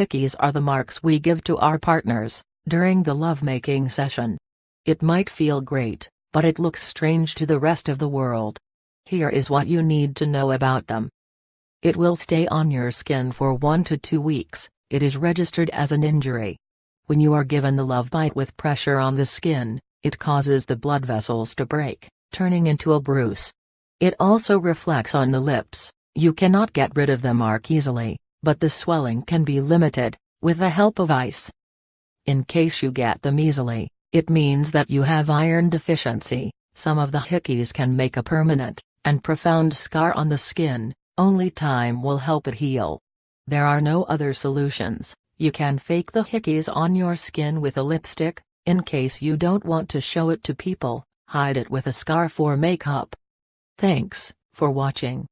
hickeys are the marks we give to our partners during the lovemaking session. It might feel great, but it looks strange to the rest of the world. Here is what you need to know about them. It will stay on your skin for 1 to 2 weeks. It is registered as an injury. When you are given the love bite with pressure on the skin, it causes the blood vessels to break, turning into a bruise. It also reflects on the lips. You cannot get rid of the mark easily, but the swelling can be limited, with the help of ice. In case you get them easily, it means that you have iron deficiency. Some of the hickeys can make a permanent and profound scar on the skin. Only time will help it heal. There are no other solutions. You can fake the hickeys on your skin with a lipstick. In case you don't want to show it to people, hide it with a scarf or makeup. Thanks for watching.